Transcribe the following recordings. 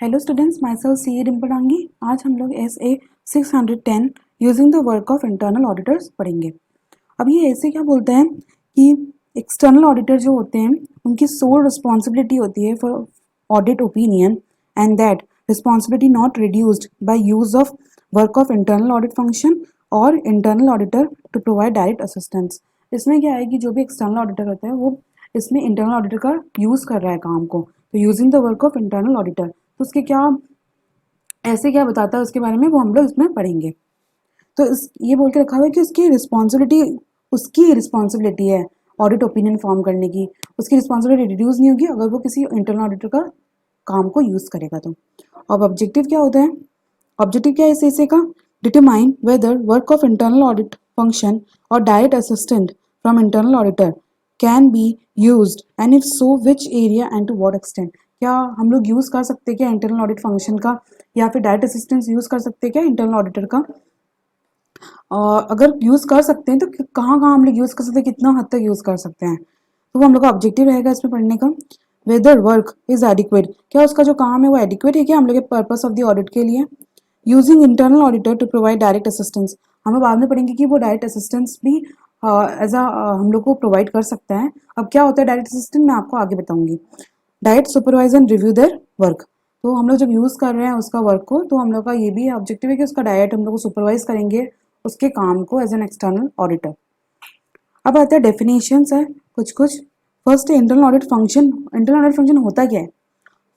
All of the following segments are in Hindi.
हेलो स्टूडेंट्स, माई सेल्फ सी डिम्पलांगी। आज हम लोग S A 610 using the work of internal auditors पढ़ेंगे। अब ये ऐसे क्या बोलते हैं कि एक्सटर्नल ऑडिटर जो होते हैं उनकी सोल रिस्पॉन्सिबिलिटी होती है for audit opinion and that responsibility not reduced by use of work of internal audit function और internal auditor to provide direct assistance. इसमें क्या है कि जो भी एक्सटर्नल ऑडिटर होता है वो इसमें इंटरनल ऑडिटर का यूज़ कर रहा है काम को, तो using the work of internal auditor, तो उसके क्या ऐसे क्या बताता है उसके बारे में वो हम लोग इसमें पढ़ेंगे। तो इस ये बोल के रखा हुआ है कि उसकी रिस्पॉन्सिबिलिटी है ऑडिट ओपिनियन फॉर्म करने की। उसकी रिस्पॉन्सिबिलिटी रिड्यूस नहीं होगी अगर वो किसी इंटरनल ऑडिटर का काम को यूज़ करेगा तो। अब ऑब्जेक्टिव क्या होता है? ऑब्जेक्टिव क्या है इस ऐसे का? Determine whether work of internal audit function और direct assistant from internal auditor can be used and if so which area and to what extent. क्या हम लोग यूज़ कर सकते हैं क्या इंटरनल ऑडिट फंक्शन का, या फिर डायरेक्ट असिस्टेंस यूज़ कर सकते हैं क्या इंटरनल ऑडिटर का? अगर यूज़ कर सकते हैं तो कहाँ कहाँ हम लोग यूज़ कर सकते हैं, कितना हद तक यूज़ कर सकते हैं, तो वो हम लोग का ऑब्जेक्टिव रहेगा इसमें पढ़ने का। वेदर वर्क इज एडिक्वेट, क्या उसका जो काम है वो एडिक्वेट है क्या हम लोग के पर्पस ऑफ द ऑडिट के लिए। Using internal auditor to provide direct assistance, हमें बाद में पढ़ेंगे कि वो डायरेक्ट असिस्टेंस भी एज हम लोग को प्रोवाइड कर सकता है। अब क्या होता है डायरेक्ट असिस्टेंट, मैं आपको आगे बताऊंगी। Direct supervise and review their work, तो हम लोग जब यूज़ कर रहे हैं उसका वर्क को, तो हम लोग का ये भी ऑब्जेक्टिव है कि उसका डायरेक्ट हम लोग को सुपरवाइज करेंगे उसके काम को एज एन एक्सटर्नल ऑडिटर। अब आता है डेफिनेशंस है कुछ कुछ। फर्स्ट है internal audit function. Internal audit function होता क्या है?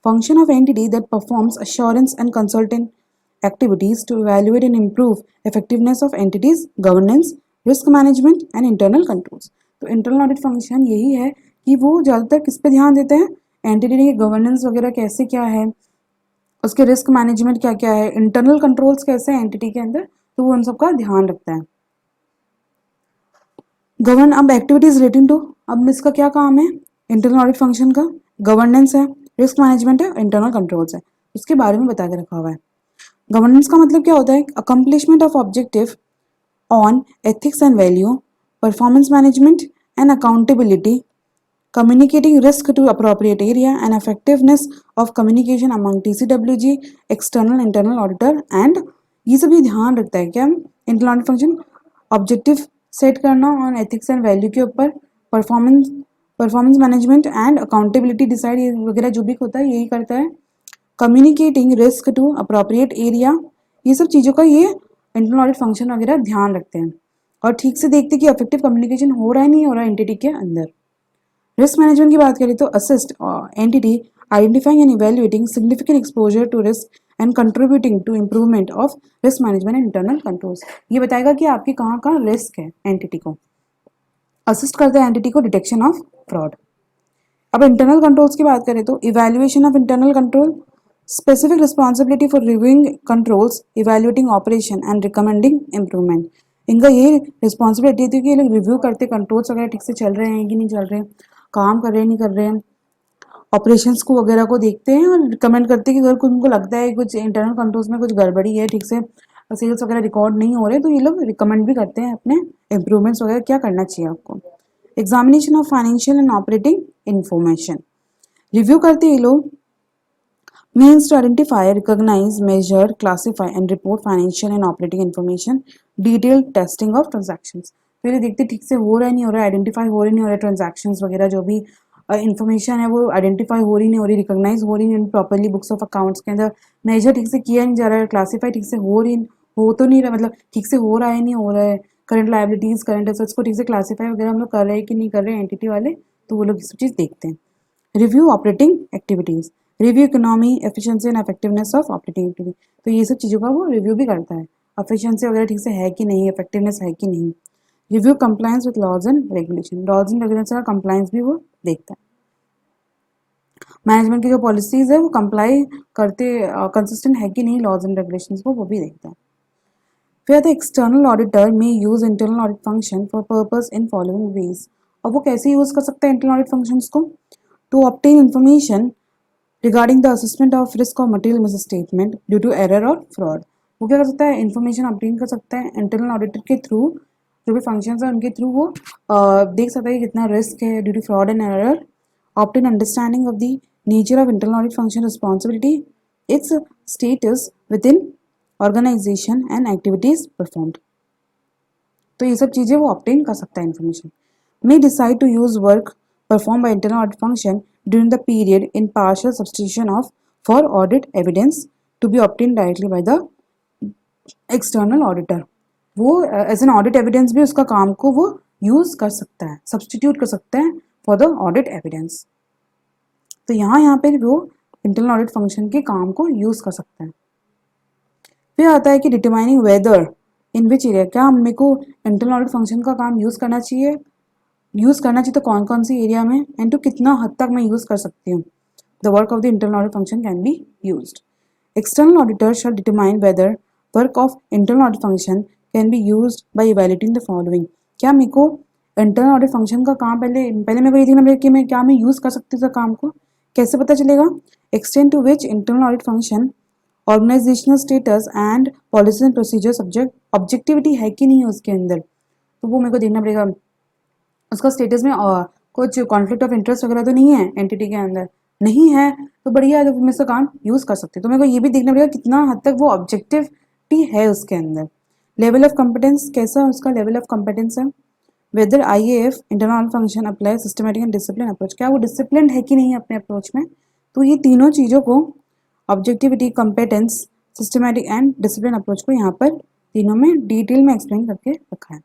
Function of entity that performs assurance and consultant activities to evaluate and improve effectiveness of entities, governance, risk management and internal controls। तो internal audit function यही है कि वो ज़्यादातर किस पे ध्यान देते हैं? एंटिटी की गवर्नेंस वगैरह कैसे क्या है, उसके रिस्क मैनेजमेंट क्या क्या है, इंटरनल कंट्रोल्स कैसे हैं एंटिटी के अंदर, तो वो उन सबका ध्यान रखता है। गवर्न अब एक्टिविटीज रिलेटिंग टू, अब इसका क्या काम है इंटरनल ऑडिट फंक्शन का? गवर्नेंस है, रिस्क मैनेजमेंट है, इंटरनल कंट्रोल्स है, उसके बारे में बता के रखा हुआ है। गवर्नेंस का मतलब क्या होता है? Accomplishment of objective on ethics and value, performance management and accountability, communicating risk to appropriate area and effectiveness of communication among TCWG, external internal auditor and ये सब ये ध्यान रखता है क्या internal audit function? Objective set करना ऑन एथिक्स एंड वैल्यू के ऊपर, performance management and accountability decide वगैरह जो भी होता है यही करता है। Communicating risk to appropriate area, ये सब चीज़ों का ये इंटरनल ऑडिट फंक्शन वगैरह ध्यान रखते हैं और ठीक से देखते हैं कि इफेक्टिव कम्युनिकेशन हो रहा है नहीं हो रहा है एंटिटी के अंदर। रिस्क मैनेजमेंट की बात करें तो assist entity identifying and evaluating significant exposure to risk and contributing to improvement of risk management and internal controls. ये बताएगा कि आपकी कहाँ कहाँ रिस्क है एंटिटी को। असिस्ट करता है एंटिटी को डिटेक्शन ऑफ फ्रॉड। अब इंटरनल कंट्रोल्स की बात करें तो evaluation of internal control, specific responsibility for reviewing controls, evaluating operation and recommending improvement. इनका ये रिस्पॉन्सिबिलिटी थी कि ये लोग रिव्यू करते कंट्रोल्स वगैरह ठीक से चल रहे हैं कि नहीं चल रहे हैं, काम कर रहे हैं नहीं कर रहे हैं, ऑपरेशंस को वगैरह को देखते हैं और रिकमेंड करते हैं कि अगर उनको लगता है कुछ इंटरनल कंट्रोल्स में कुछ गड़बड़ी है, ठीक से सेल्स वगैरह रिकॉर्ड नहीं हो रहे, तो ये लोग रिकमेंड भी करते हैं अपने इम्प्रूवमेंट्स वगैरह क्या करना चाहिए आपको। Examination of financial and operating information, review करते हैं ये लोग means to identify, recognize, measure, classify and report financial and operating information, detailed testing of transactions। तो ये देखते ठीक से हो रहा है नहीं हो रहा है, आइडेंटिफाई हो रही नहीं हो रहा है, ट्रांजैक्शंस वगैरह जो भी इंफॉर्मेशन है वो आइडेंटिफाई हो रही नहीं हो रही, रिकॉग्नाइज हो रही नहीं प्रॉपरली बुक्स ऑफ अकाउंट्स के अंदर, मेजर ठीक से किया नहीं जा रहा है, क्लासीफाई ठीक से हो तो नहीं रहा, मतलब ठीक से हो रहा है नहीं हो रहा है, करंट लाइबिलिटीज करंट एसेट्स को ठीक से क्लासीफाई वगैरह हम लोग कर रहे हैं कि नहीं कर रहे हैं एंटिटी वाले, तो वो लोग ये सब चीज़ देखते हैं। Review operating activities, review economy, efficiency and effectiveness of operating activity, तो ये सब चीज़ों का वो रिव्यू भी करता है, एफिशिएंसी वगैरह ठीक से है कि नहीं, इफेक्टिवनेस है कि नहीं। Review compliance with laws and regulation, laws and regulation का कंप्लायंस भी वो देखता है। मैनेजमेंट की जो पॉलिसीज है वो कंप्लाई करते कंसिस्टेंट है कि नहीं लॉज एंड रेगुलेशंस को, वो भी देखता है। फिर the external auditor may use internal audit function for purpose in following ways, और वो कैसे यूज कर सकता है इंटरनल ऑडिट फंक्शंस को? To obtain information regarding the assessment of risk और material misstatement due to error और फ्रॉड, वो क्या कर सकता है इन्फॉर्मेशन ऑब्टेन कर सकता है इंटरनल ऑडिटर के थ्रू, जो भी फंक्शंस है उनके थ्रू वो देख सकता है कि कितना रिस्क है due to fraud and error, obtain understanding of the nature of internal audit function responsibility, its status within organization and activities performed. तो ये सब चीज़ें वो ऑब्टेन कर सकता है information. May decide to use work performed by internal audit function during the period in partial substitution of for audit evidence to be obtained directly by the external auditor. वो एज एन ऑडिट एविडेंस भी उसका काम को वो यूज कर सकता है, सब्सटीट्यूट कर सकता है फॉर द ऑडिट एविडेंस. तो यहाँ पे वो इंटरनल ऑडिट फंक्शन के काम को यूज कर सकता है. फिर आता है कि determining weather in which area, क्या मेरे को इंटरनल ऑडिट फंक्शन का काम यूज करना चाहिए तो कौन कौन सी एरिया में एंड टू कितना हद तक मैं यूज कर सकती हूँ. The work of the internal audit function can be used. External auditor shall determine whether work of internal audit function can be used by evaluating the following. क्या मेरे को इंटरनल ऑडिट फंक्शन का काम पहले मेरे को ये देखना पड़ेगा कि मैं यूज कर सकती हूँ काम को. कैसे पता चलेगा? Extend to which internal audit function organizational status and policies and procedure subject objectivity है कि नहीं है उसके अंदर, तो वो मेरे को देखना पड़ेगा. उसका स्टेटस में कुछ कॉन्फ्लिक्ट ऑफ इंटरेस्ट वगैरह तो नहीं है एंटिटी के अंदर, नहीं है तो बढ़िया है, तो मैं इसका काम यूज कर सकती हूँ. तो मेरे को ये भी देखना पड़ेगा कितना हद तक वो ऑब्जेक्टिविटी है उसके अंदर. लेवल ऑफ कॉम्पिटेंस, कैसा उसका लेवल ऑफ कॉम्पिटेंस है. Whether IAF internal function apply systematic and discipline approach, क्या वो डिसिप्लिन है कि नहीं अपने अप्रोच में. तो ये तीनों चीज़ों को objectivity, competence, systematic and discipline approach को यहाँ पर तीनों में डिटेल में एक्सप्लेन करके रखा है.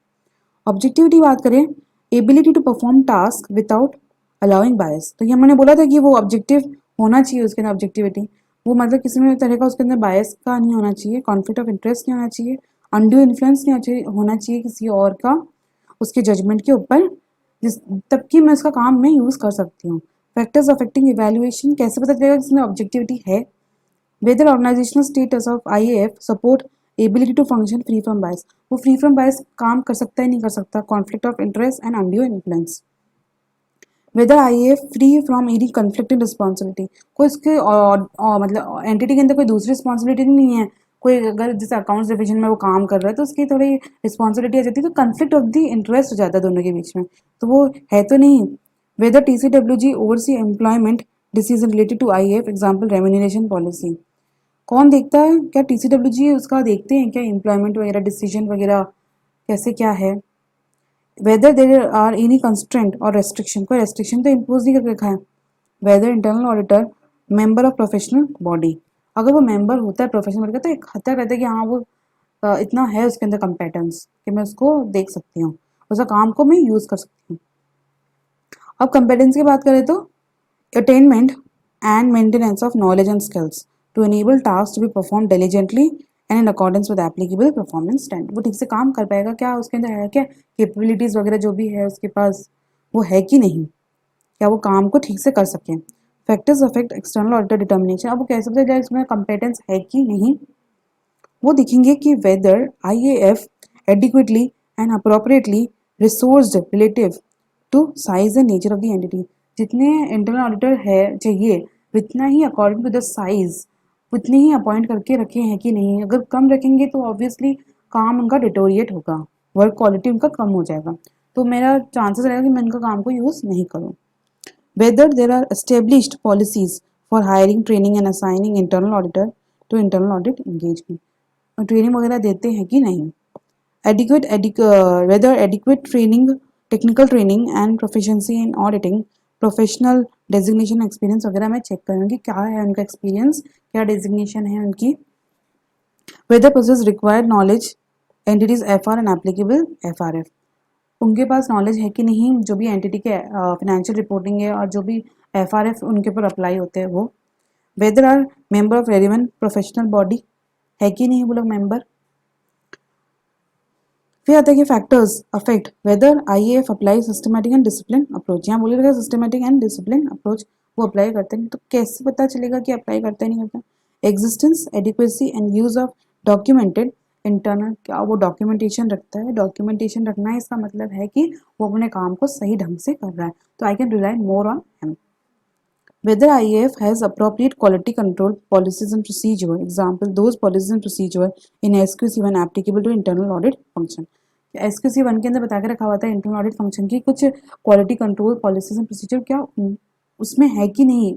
ऑब्जेक्टिविटी बात करें, ability to perform task without allowing bias, तो ये मैंने बोला था कि वो ऑब्जेक्टिव होना चाहिए उसके अंदर. ऑब्जेक्टिविटी वो मतलब किसी में तरह का उसके अंदर बायस का नहीं होना चाहिए, कॉन्फ्लिक्ट ऑफ इंटरेस्ट नहीं होना चाहिए, अनड्यू इन्फ्लुएंस नहीं होना चाहिए किसी और का उसके जजमेंट के ऊपर, जिस तब कि मैं उसका काम में यूज़ कर सकती हूँ. फैक्टर्स अफेक्टिंग इवैल्यूएशन, कैसे पता चलेगा इसमें ऑब्जेक्टिविटी है. Whether organizational status of IAF support ability to function free from bias, वो फ्री फ्रॉम बायस काम कर सकता है नहीं कर सकता. Conflict of interest and undue influence. Whether IAF free from any conflicting responsibility, कोई इसके मतलब एंटिटी के अंदर कोई दूसरी रिस्पॉन्सिबिलिटी नहीं है. कोई अगर जैसे अकाउंट्स डिवीजन में वो काम कर रहा है तो उसकी थोड़ी रिस्पॉन्सिबिलिटी आ जाती है, तो कन्फ्लिक्ट ऑफ द इंटरेस्ट हो जाता है दोनों के बीच में, तो वो है तो नहीं. Whether TCWG oversee employment decision related to IAF, example remuneration policy, कौन देखता है, क्या TCWG उसका देखते हैं क्या एम्प्लॉयमेंट वगैरह डिसीजन वगैरह कैसे क्या है. Whether there are any constraint और रेस्ट्रिक्शन, कोई रेस्ट्रिक्शन तो इम्पोज नहीं करके रखा है. Whether internal auditor member of professional body, अगर वो मेंबर होता है प्रोफेशनल बॉडी का तो एक हद तक रहता है कि हाँ वो इतना है उसके अंदर कंपेटेंस कि मैं उसको देख सकती हूँ, उसका काम को मैं यूज़ कर सकती हूँ. अब कंपेटेंस की बात करें तो attainment and maintenance of knowledge and skills to enable tasks to be performed diligently and in accordance with applicable performance standard. वो ठीक से काम कर पाएगा क्या, उसके अंदर है क्या कैपेबिलिटीज वगैरह जो भी है उसके पास वो है कि नहीं, क्या वो काम को ठीक से कर सके. Factors affect external auditor determination, अब वो कैसे पता चलेगा इसमें कंपेटेंस है कि नहीं, वो देखेंगे कि weather IAF adequately and appropriately resourced relative to size and nature of the entity, जितने इंटरनल ऑडिटर है चाहिए उतना ही अकॉर्डिंग टू द साइज उतने ही अपॉइंट करके रखे हैं कि नहीं. अगर कम रखेंगे तो ऑब्वियसली काम उनका डिटोरिएट होगा, वर्क क्वालिटी उनका कम हो जाएगा, तो मेरा चांसेस रहेगा कि मैं उनका काम को यूज़ नहीं करूँ. Whether there are established policies for hiring, training and assigning internal auditor to internal audit engagement, training वगैरह देते हैं कि नहीं. Whether adequate training, technical training and proficiency in auditing, professional designation experience वगैरह मैं चेक करूँगी क्या है उनका एक्सपीरियंस, क्या डेजिग्नेशन है उनकी. Whether process required knowledge entities FR and applicable FRF, उनके पास नॉलेज है कि नहीं जो भी एंटिटी के फाइनेंशियल रिपोर्टिंग है और जो भी FRF उनके ऊपर अप्लाई होते हैं वो. Whether are member of relevant professional body, है कि नहीं वो लोग मेंबर. फिर आता है कि factors affect whether IAF apply systematic and discipline approach, यहाँ बोलिएगा सिस्टमेटिक एंड डिसिप्लिन अप्रोच वो अप्लाई करते हैं, तो कैसे पता चलेगा कि अप्लाई करता है नहीं करता. Existence, adequacy and use of documented internal, क्या वो डॉक्यूमेंटेशन रखता है, डॉक्यूमेंटेशन रखना है इसका मतलब है कि वो अपने काम को सही ढंग से कर रहा है, तो I can rely more on him. Whether IAF has appropriate quality control policies and procedure, example those policies and procedure in SQC1 applicable to internal audit function. SQC1 के अंदर बता के रखा हुआ था इंटरनल ऑडिट फंक्शन की कुछ quality control policies and procedure क्या उसमें है कि नहीं,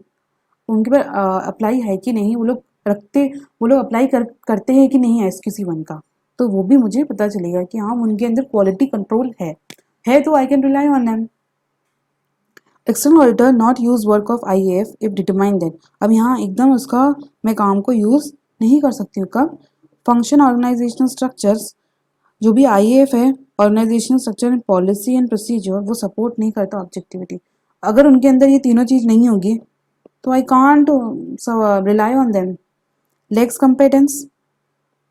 उनके पर अप्लाई है कि नहीं, वो लोग रखते, वो लोग अप्लाई करते हैं कि नहीं है SQC1 का, तो वो भी मुझे पता चलेगा कि हाँ उनके अंदर क्वालिटी कंट्रोल है तो I can rely on them. External auditor not use work of IAF if determine that, अब यहाँ एकदम उसका मैं काम को यूज नहीं कर सकती हूँ। कब? फंक्शन ऑर्गेनाइजेशनल स्ट्रक्चर्स, जो भी IAF है, organizational structure and policy and procedure, वो सपोर्ट नहीं करता ऑब्जेक्टिविटी। अगर उनके अंदर ये तीनों चीज नहीं होगी तो I can't rely on them. Lacks competence,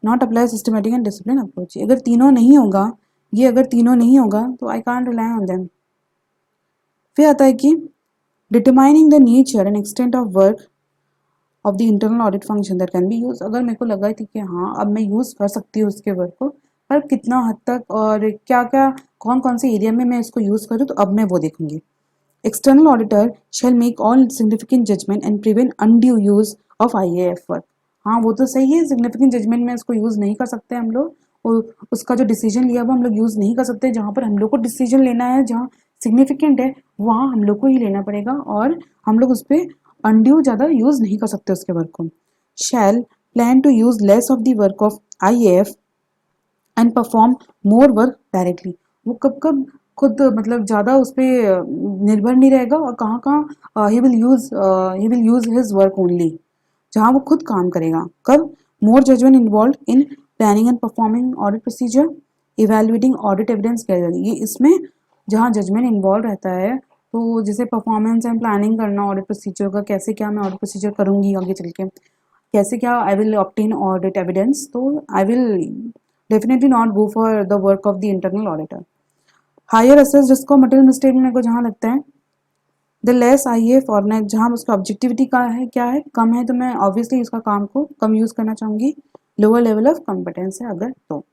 not apply systematic and discipline approach, अगर तीनों नहीं होगा, ये अगर तीनों नहीं होगा तो I can't rely on them. फिर आता है कि determining the nature and extent of work of the internal audit function that can be use, अगर मेरे को लगा थी कि हाँ अब मैं यूज़ कर सकती हूँ उसके वर्क को, पर कितना हद तक और क्या क्या कौन कौन से एरिया में मैं इसको यूज़ करूँ, तो अब मैं वो देखूंगी। External auditor shall make all significant judgment and prevent undue use of IAF work. हाँ वो तो सही है, सिग्निफिकेंट जजमेंट में इसको यूज़ नहीं कर सकते हम लोग, और उसका जो डिसीजन लिया वो हम लोग यूज़ नहीं कर सकते। जहाँ पर हम लोग को डिसीजन लेना है, जहाँ सिग्निफिकेंट है, वहाँ हम लोग को ही लेना पड़ेगा, और हम लोग उस पर अनड्यू ज़्यादा यूज़ नहीं कर सकते उसके वर्क को। Shall plan to use less of the work of IAF and perform more work directly, वो कब कब खुद मतलब ज़्यादा उस पर निर्भर नहीं रहेगा, और कहाँ कहाँ he will use his work only, जहाँ वो खुद काम करेगा। कब? More judgment involve in planning and performing audit procedure, evaluating audit evidence gather, ये इसमें जहाँ जजमेंट इन्वॉल्व रहता है, तो जैसे परफॉर्मेंस एंड प्लानिंग करना ऑडिट प्रोसीजर का, कैसे क्या मैं ऑडिट प्रोसीजर करूँगी आगे चल के, कैसे क्या I will obtain audit evidence, तो I will definitely not go for the work of the internal auditor. Higher assess risk of material mistake में मेरे को जहाँ लगता है द लेस IAF ऑर्गेनाइज, जहाँ उसका ऑब्जेक्टिविटी का है क्या है कम है, तो मैं ऑब्वियसली इसका काम को कम यूज करना चाहूंगी। लोअर लेवल ऑफ कॉम्पिटेंस है अगर तो।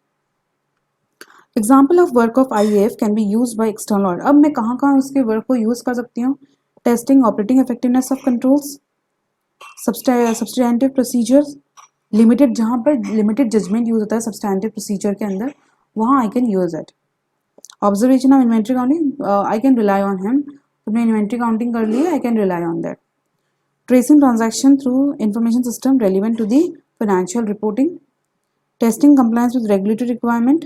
Example of work of IAF can be use by external audit, अब मैं कहाँ कहाँ उसके वर्क को यूज कर सकती हूँ? Testing operating effectiveness of controls, substantive procedures, limited, जहाँ पर लिमिटेड जजमेंट यूज होता है सब्सटैंटिव प्रोसीजर के अंदर, वहाँ I can use it. Observation of inventory counting, I can rely on him, तुमने इन्वेंट्री काउंटिंग कर ली है, I can rely on that. Tracing transaction through information system relevant to the financial reporting, testing compliance with regulatory requirement,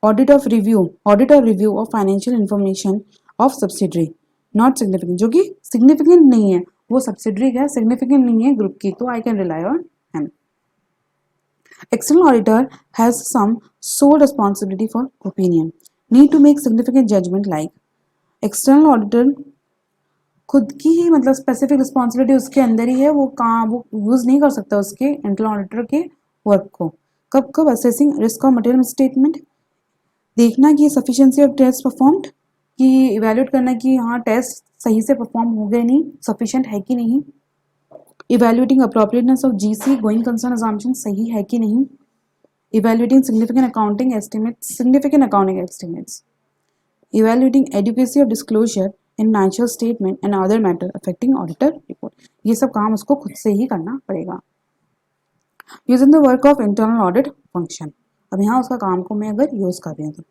audit और review of financial information of subsidiary not significant, जो कि सिग्निफिकेंट नहीं है, वो सब्सिडरी का सिग्निफिकेंट नहीं है ग्रुप की, तो I can rely on him. External auditor has some sole responsibility for opinion. Need to make significant judgment like external auditor खुद की ही मतलब स्पेसिफिक रिस्पॉन्सिबिलिटी उसके अंदर ही है, वो काम वो यूज नहीं कर सकता उसके इंटरनल ऑडिटर के वर्क को। कब कब? Assessing risk of material statement, देखना कि सफिशिएंसी ऑफ टेस्ट परफॉर्म्ड, कि इवेल्युएट करना कि हाँ टेस्ट सही से परफॉर्म हो गए नहीं, सफिशिएंट है कि नहीं। Evaluating appropriateness of GC going concern assumption, सही है कि नहीं। Evaluating significant accounting estimates, evaluating adequacy of disclosure in financial statement and other matter affecting auditor report, ये सब काम उसको खुद से ही करना पड़ेगा। Using the work of internal audit function, अब यहाँ उसका काम को मैं अगर यूज कर रही हूँ तो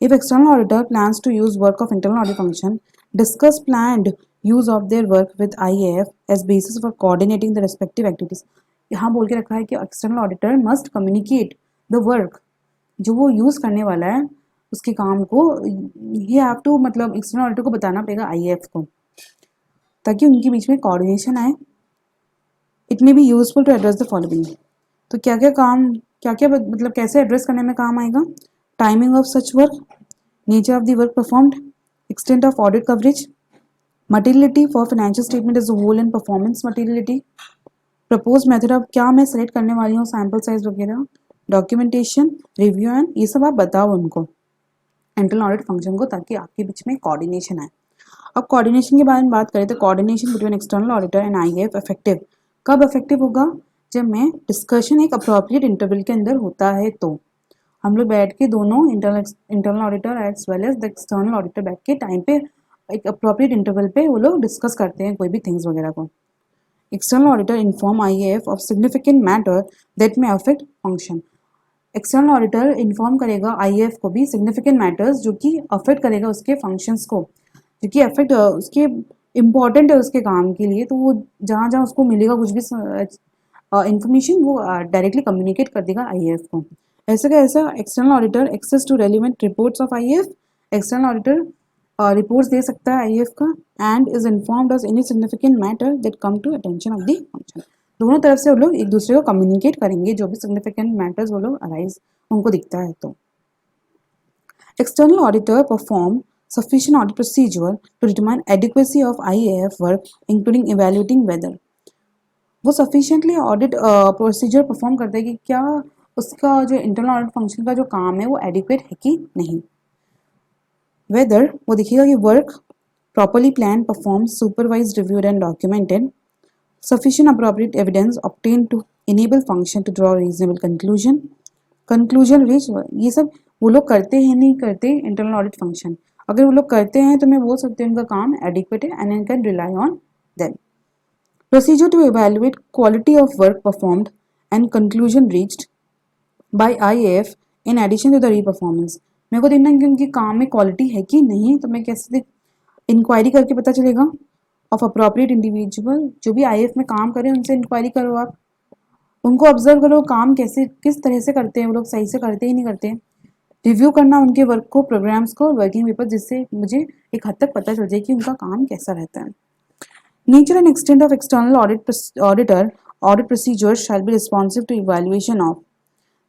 if external auditor plans to use work of internal audit function, discuss planned use of their work with IAF as basis for coordinating the respective activities, यहाँ बोल के रखा है कि external auditor must communicate the work, जो वो यूज करने वाला है उसके काम को, ये हैव टू मतलब एक्सटर्नल ऑडिटर को बताना पड़ेगा IAF को, ताकि उनके बीच में कोऑर्डिनेशन आए। It may be useful to address the following, तो क्या क्या काम, क्या क्या मतलब कैसे एड्रेस करने में काम आएगा? Timing of such work, nature of the work performed, extent of audit coverage, materiality for financial statement as a whole and performance materiality, propose method of क्या मैं सेलेक्ट करने वाली हूँ, सैम्पल साइज वगैरह, डॉक्यूमेंटेशन, रिव्यू एंड ये सब आप बताओ उनको इंटरनल ऑडिट फंक्शन को, ताकि आपके बीच में कोऑर्डिनेशन आए। अब कोऑर्डिनेशन के बारे में बात करें तो coordination between external auditor and IAF effective कब इफेक्टिव होगा? जब मैं डिस्कशन एक अप्रोप्रिएट इंटरवल के अंदर होता है, तो हम लोग बैठ के दोनों internal auditor as well as the external auditor बैठ के टाइम पे एक अप्रोप्रिएट इंटरवल पे वो लोग डिस्कस करते हैं कोई भी थिंग्स वगैरह को। External auditor inform IAF of significant matter that may affect function, external auditor inform करेगा IAF को भी सिग्निफिकेंट मैटर्स जो कि अफेक्ट करेगा उसके फंक्शंस को, जो कि अफेक्ट उसके इम्पॉर्टेंट है उसके काम के लिए, तो वो जहाँ जहाँ उसको मिलेगा कुछ भी इंफॉर्मेशन वो डायरेक्टली कम्युनिकेट कर देगा आईएएफ को। ऐसा का ऐसा external auditor access to relevant reports of IAF, external auditor reports दे सकता है आईएएफ का, and is informed of any significant matter that come to attention of the function. दोनों तरफ से वो लोग एक दूसरे को कम्युनिकेट करेंगे जो भी सिग्निफिकेंट मैटर्स वो लोग अराइज उनको दिखता है तो। External auditor perform sufficient audit procedure to determine adequacy of IAF work, including evaluating whether वो sufficiently audit procedure perform करता है कि क्या उसका जो internal audit function का जो काम है वो adequate है कि नहीं। Whether वो देखिएगा कि work properly planned, performed, supervised, reviewed and documented, sufficient appropriate evidence obtained to enable function to draw reasonable conclusion reach, ये सब वो लोग करते हैं नहीं करते इंटरनल ऑडिट फंक्शन। अगर वो लोग करते हैं तो मैं बोल सकती हूँ उनका काम एडिक्वेट है and I can rely on them. Procedure to evaluate quality of work performed and conclusion reached by IAF in addition to the re performance. मेरे को देखना है कि उनके काम में क्वालिटी है कि नहीं, तो मैं कैसे इंक्वायरी करके पता चलेगा। ऑफ अप्रोप्रिएट इंडिविजुअल, जो भी आईएएफ में काम करें उनसे इंक्वायरी करो, आप उनको ऑब्जर्व करो काम कैसे किस तरह से करते हैं, वो लोग सही से करते ही नहीं करते। रिव्यू करना उनके वर्क को, प्रोग्राम्स को, वर्किंग पेपर, जिससे मुझे एक हद तक पता चल जाए कि उनका काम कैसा रहता है। Nature and extent of external audit procedure shall be responsive to evaluation of,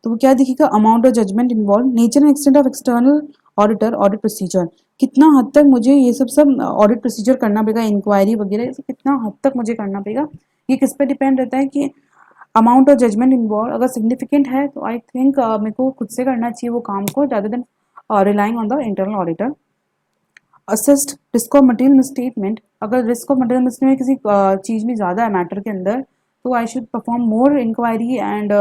तो वो क्या दिखेगा, amount of judgment involve, nature and extent of external audit procedure, कितना हद तक मुझे ये सब ऑडिट प्रोसीजर करना पड़ेगा, इंक्वायरी वगैरह कितना हद तक मुझे करना पड़ेगा, ये किस पे डिपेंड रहता है कि अमाउंट ऑफ जजमेंट इन्वॉल्व अगर सिग्निफिकेंट है तो आई थिंक मेरे को खुद से करना चाहिए वो काम को rather then relying on the internal auditor. Assist risk of material misstatement, अगर रिस्क ऑफ मटेरियल मिसस्टेटमेंट किसी चीज़ में ज़्यादा है मैटर के अंदर, तो I should perform more inquiry and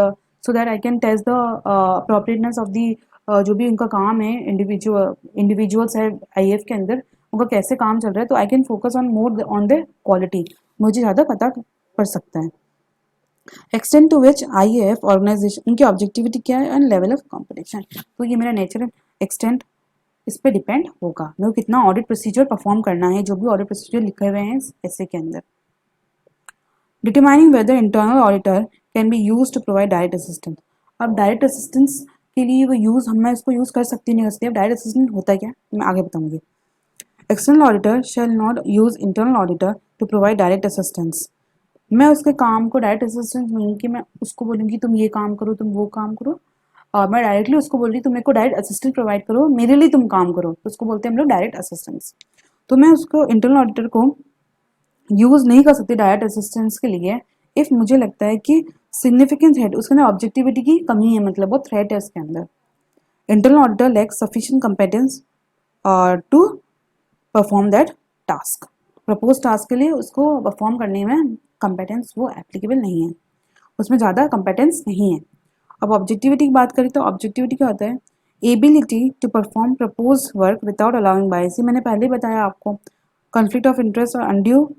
so that I can test the appropriateness of the, जो भी उनका काम है, इंडिविजुअल्स है आईएएफ के अंदर उनका कैसे काम चल रहा है, तो I can focus on more on the quality, मुझे ज़्यादा पता पड़ सकता है। Extend to which IAF organization, उनकी ऑब्जेक्टिविटी क्या है एंड लेवल ऑफ कॉम्पिटिशन, तो ये मेरा नेचर एक्सटेंड इस पे डिपेंड होगा मेरे को कितना ऑडिट प्रोसीजर परफॉर्म करना है, जो भी ऑडिट प्रोसीजर लिखे हुए हैं इस ऐसे के अंदर। Determining whether internal auditor can be use to provide direct assistance, अब डायरेक्ट असिस्टेंस के लिए वो यूज मैं इसको यूज कर सकती नहीं कर सकती। अब डायरेक्ट असिस्टेंट होता है क्या मैं आगे बताऊंगी। External auditor shall not use internal auditor to provide direct assistance, मैं उसके काम को डायरेक्ट असिस्टेंस नहीं कि मैं उसको बोलूँगी तुम ये काम करो तुम वो काम करो, मैं डायरेक्टली उसको बोल रही तुम मेरे को डायरेक्ट असिस्टेंट प्रोवाइड करो, मेरे लिए तुम काम करो, तो उसको बोलते हैं हम लोग डायरेक्ट असिस्टेंस। तो मैं उसको इंटरनल ऑडिटर को यूज़ नहीं कर सकती डायरेक्ट असिस्टेंस के लिए इफ़ मुझे लगता है कि सिग्निफिकेंट थ्रेट उसके अंदर ऑब्जेक्टिविटी की कमी है, मतलब वो थ्रेट है उसके अंदर। Internal auditor lacks sufficient competence to perform that task, propose task के लिए उसको परफॉर्म करने में कंपेटेंस वो एप्लीकेबल नहीं है, उसमें ज़्यादा कंपेटेंस नहीं है। अब ऑब्जेक्टिविटी की बात करें तो ऑब्जेक्टिविटी क्या होता है, ability to perform propose work without allowing bias, मैंने पहले बताया आपको, कॉन्फ्लिक्ट ऑफ इंटरेस्ट और अनड्यू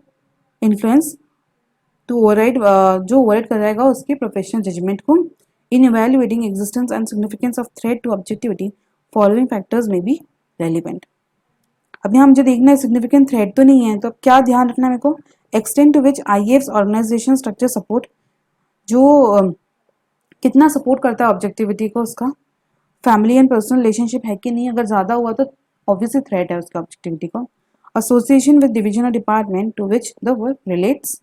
इन्फ्लुएंस टू ओवरराइड, जो ओवरराइड कराएगा उसके प्रोफेशनल जजमेंट को। In evaluating existence and significance of threat to objectivity following factors may be relevant. अब यहाँ मुझे देखना है सिग्निफिकेंट थ्रेट तो नहीं है, तो क्या ध्यान रखना है मेरे को, extend to which IAF organization structure support, जो कितना सपोर्ट करता है ऑब्जेक्टिविटी को, उसका फैमिली एंड पर्सनल रिलेशनशिप है कि नहीं, अगर ज़्यादा हुआ तो ऑब्वियसली थ्रेट है उसका ऑब्जेक्टिविटी को। एसोसिएशन विद डिवीजन और department to which the work relates,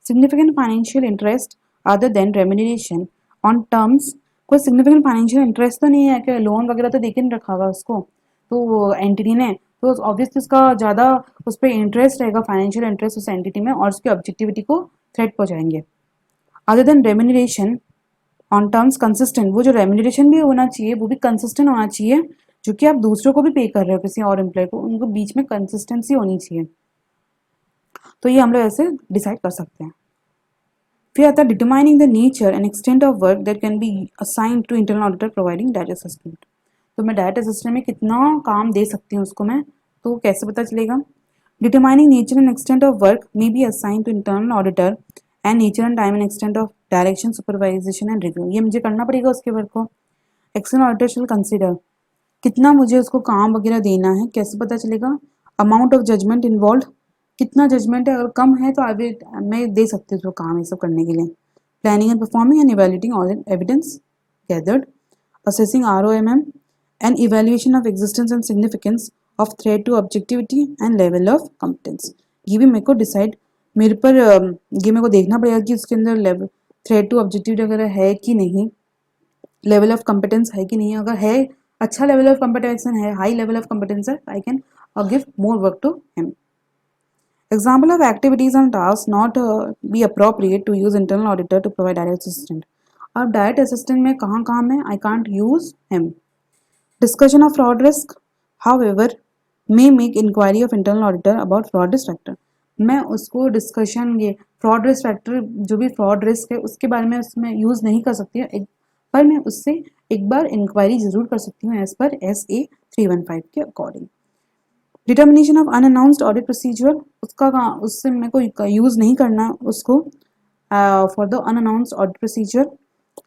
significant financial interest other than remuneration on terms, कोई सिग्निफिकेंट फाइनेंशियल इंटरेस्ट तो नहीं है कि लोन वगैरह तो देके नहीं रखा हुआ उसको तो एंटिटी ने, तो ऑब्वियसली उसका ज़्यादा उस पर इंटरेस्ट रहेगा, फाइनेंशियल इंटरेस्ट उस एंटिटी में, और उसकी ऑब्जेक्टिविटी को थ्रेट पहुँचाएंगे। Other than remuneration on terms consistent, वो जो रेम्यूनरेशन भी होना चाहिए वो भी कंसिस्टेंट होना चाहिए, जो कि आप दूसरों को भी पे कर रहे हो किसी और एम्प्लॉय को, उनको बीच में कंसिस्टेंसी होनी चाहिए, तो ये हम लोग ऐसे डिसाइड कर सकते हैं। फिर आता है determining the nature and extent of work that can be assigned to internal auditor providing direct assistant, तो मैं डायरेक्ट असिस्टेंट में कितना काम दे सकती हूँ उसको मैं, तो कैसे पता चलेगा। Determining nature and extent of work may be assigned to internal auditor and nature and time and extent of direction supervision and review, ये मुझे करना पड़ेगा उसके वर्क को। एक्सटर्नल ऑडिटर शैल कंसिडर, कितना मुझे उसको काम वगैरह देना है, कैसे पता चलेगा। अमाउंट ऑफ जजमेंट इन्वॉल्व, कितना जजमेंट है, अगर कम है तो आगे मैं दे सकती हूँ उसको काम ये सब करने के लिए। planning and performing and evaluating all evidence gathered, assessing ROMM, and evaluation of existence and significance of threat to objectivity and level of competence. ये भी मेरे को डिसाइड मेरे पर ये मेरे को देखना पड़ेगा कि उसके अंदर लेवल थ्रेट टू ऑब्जेक्टिविटी वगैरह है कि नहीं, लेवल ऑफ कॉम्पिटेंस है कि नहीं. अगर है, अच्छा लेवल ऑफ कॉम्पिटेंस है, हाई लेवल ऑफ कॉम्पिटेंस है, I can give more work to him. Example of activities and tasks not be appropriate to use internal auditor to provide direct assistant. अब direct assistant में कहाँ कहाँ में I can't use him. Discussion of fraud risk, however, may make inquiry of internal auditor about fraud risk factor. मैं उसको डिस्कशन ये फ्रॉड रिस्क फैक्टर जो भी फ्रॉड रिस्क है उसके बारे में उसमें यूज़ नहीं कर सकती हूँ, पर मैं उससे एक बार इंक्वायरी जरूर कर सकती हूँ एज पर SA 315 के according. Determination of unannounced audit procedure, उससे मेरे को यूज़ नहीं करना उसको for the unannounced audit procedure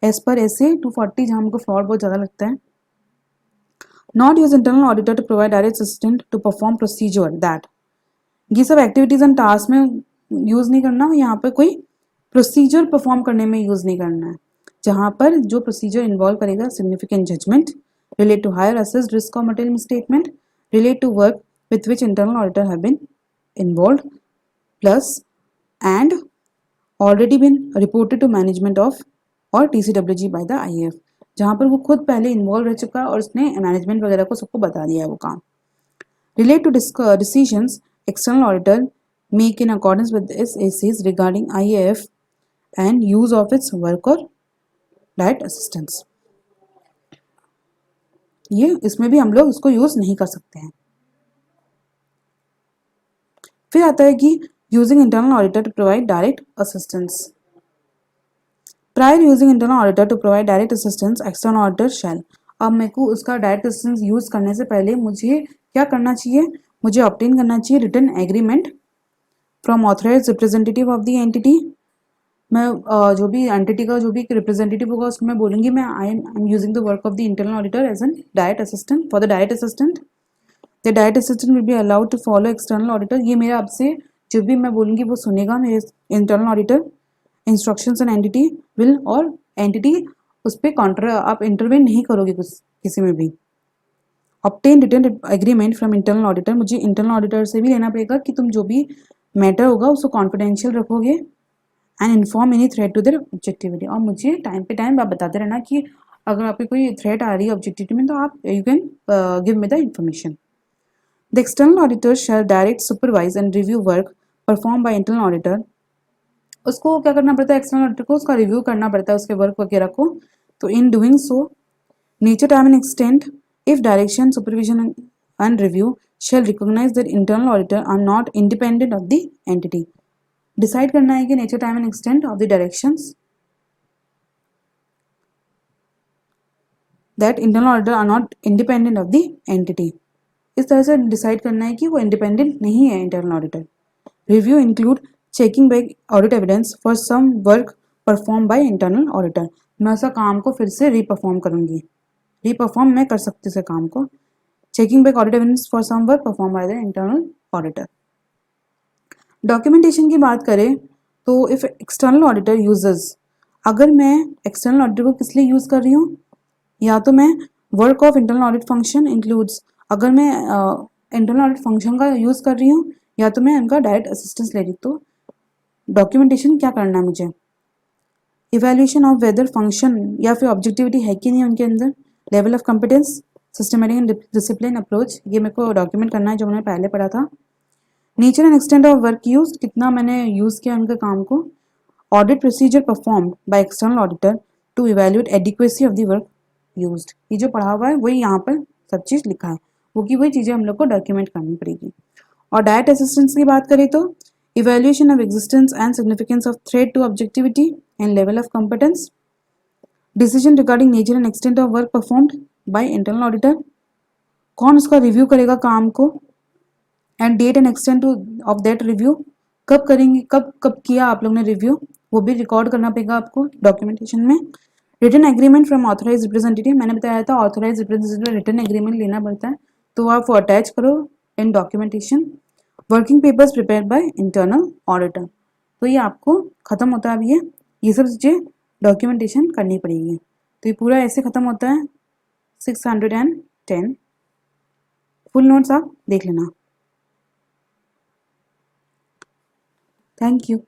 as per SA 240 जहाँ हमको फ्रॉड बहुत ज़्यादा लगता है. Not use internal auditor to provide direct assistant to perform procedure that, ये सब एक्टिविटीज़ एंड टास्क में यूज़ नहीं करना, यहाँ पर कोई प्रोसीजर परफॉर्म करने में यूज़ नहीं करना है जहाँ पर जो प्रोसीजर इन्वॉल्व करेगा significant judgment, relate to higher assessed risk और material misstatement, relate to work with which internal auditor have been involved, plus and already been reported to management of और TCWG by the IAF, जहाँ पर वो खुद पहले इन्वॉल्व रह चुका है और उसने मैनेजमेंट वगैरह को सबको बता दिया है वो काम. Relate to decisions external auditor make in accordance with SACs regarding IAF and use of its work or direct assistance. ये इसमें भी हम लोग इसको यूज़ नहीं कर सकते हैं. फिर आता है कि using internal auditor to provide direct assistance. Prior using internal auditor to provide direct assistance external auditor shall. अब मेरे को उसका डायरेक्ट असिस्टेंस यूज़ करने से पहले मुझे क्या करना चाहिए, मुझे ऑब्टेन करना चाहिए written agreement from authorise representative of the entity. मैं जो भी एंटिटी का जो भी रिप्रेजेंटेटिव होगा उसको मैं बोलूँगी मैं I am using the work of the internal auditor as an direct assistant. For the direct assistant the direct assistant will be allowed to follow external auditor. ये मेरा आपसे जो भी मैं बोलूँगी वो सुनेगा मेरे internal auditor. Instructions and entity will, और एंटिटी उस पर कॉन्ट्रा आप इंटरवेन नहीं करोगे कुछ किसी में भी. Obtain written agreement from internal auditor, मुझे इंटरनल ऑडिटर से भी लेना पड़ेगा कि तुम जो भी मैटर होगा उसको कॉन्फिडेंशियल रखोगे and inform any threat to their objectivity. और मुझे टाइम पे टाइम आप बताते रहना कि अगर आपकी कोई थ्रेट आ रही है ऑब्जेक्टिविटी में तो आप you can give me the information. The external auditor shall direct, supervise and review work performed by internal auditor. उसको क्या करना पड़ता है, एक्सटर्नल ऑडिटर को उसका रिव्यू करना पड़ता है उसके वर्क वगैरह को. तो in doing so nature, time and extent, if direction, supervision and review shall recognize that internal auditor are not independent of the entity. Decide करना है कि nature, time and extent of the directions that internal auditor are not independent of the entity. इस तरह से डिसाइड करना है कि वो इंडिपेंडेंट नहीं है internal auditor. Review include checking back audit evidence for some work perform by internal auditor. मैं उसका काम को फिर से रीपरफॉर्म करूंगी, रीपरफॉर्म मैं कर सकती हूँ काम को. Checking back audit evidence for some work perform by the internal auditor. Documentation की बात करें तो इफ एक्सटर्नल ऑडिटर यूजेस, अगर मैं एक्सटर्नल ऑडिटर को किस लिए यूज़ कर रही हूँ, या तो मैं work of internal audit function includes, अगर मैं इंटरनल ऑडिट फंक्शन का यूज़ कर रही हूँ या तो मैं उनका डायरेक्ट असिस्टेंस ले रही हूँ. तो डॉक्यूमेंटेशन क्या करना है मुझे, इवेल्यूशन ऑफ वेदर फंक्शन या फिर ऑब्जेक्टिविटी है कि नहीं उनके अंदर, level of competence, systematic and discipline approach, ये मेरे को डॉक्यूमेंट करना है जो मैंने पहले पढ़ा था. Nature and extent of work use, कितना मैंने यूज़ किया उनके काम को. Audit procedure performed by external auditor to evaluate adequacy of the work used. ये जो पढ़ा हुआ है वही यहाँ पर सब चीज़ लिखा है, वो की वही चीज़ें हम लोग को डॉक्यूमेंट करनी पड़ेगी. और डायरेक्ट असिस्टेंस की बात करें तो evaluation of existence and significance of threat to objectivity and level of competence, decision regarding nature and extent of work performed by internal auditor, कौन उसका रिव्यू करेगा काम को, and date and extent of that review, कब करेंगे, कब कब किया आप लोग ने रिव्यू, वो भी रिकॉर्ड करना पड़ेगा आपको डॉक्यूमेंटेशन में. Written agreement from authorise representative, मैंने बताया था ऑथराइज रिप्रेजेंटेटिव रिटन एग्रीमेंट लेना पड़ता है तो आप वो अटैच करो in documentation. Working papers prepare by internal auditor, तो ये आपको खत्म होता है अब ये. ये सब चीज़ें डॉक्यूमेंटेशन करनी पड़ेगी। तो ये पूरा ऐसे ख़त्म होता है 610। फुल नोट्स आप देख लेना। Thank you.